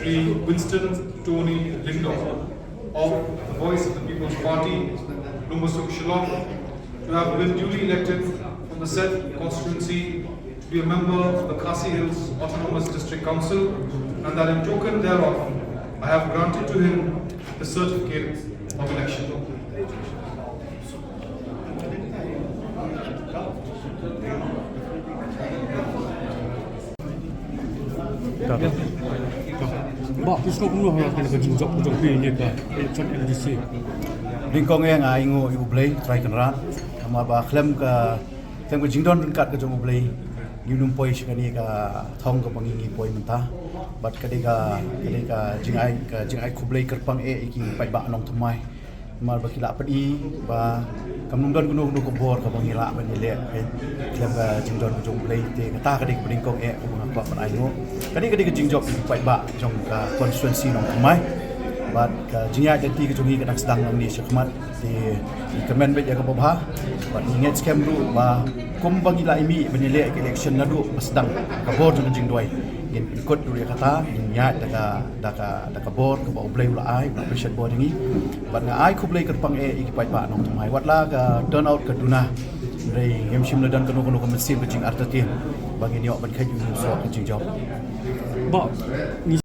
Sri Winston Tony Lyngdoh of the Voice of the People's Party, donbosco Shillong, to have been duly elected from the said constituency to be a member of the Khasi Hills Autonomous District Council, and that in token thereof I have granted to him the certificate of election. Bah, isno kuno ha kan jinjok jong pi ni ka election MDC. Lingkong yang ingo ibu blay try kenrat ama ba klem ka jingdon kat ka jong blay yunum poi shikani ka thong ka pangingi poi menta bat kadika jingai khublay kerpang iki Paidbah Nongthymmai mal ba kila padi ba kamnungdon kuno Khubor ka bangila ban ile klem ka jingdon jong blay te kata kadik lingkong ubang apa ban ingo kadika jingjok Paidbah jong ka constituency Nongthymmai bat jingai jadi ke jongi kadang sedang ni syakmat di kemen bet jaga babha bat inget scam du ba kum bangila imi benile election nadu sedang kabor jong jingdoi in ikut dulu kata ingat daka bor ke bau blay ula ai ba pressure board ini bat nga ai khublay kerpang iki Paidbah Nongthymmai watla ka turn out ke duna dari hemshim ladan kono mesin bejing artatin bagi niok ban khaju so ke jingjok Bah, ni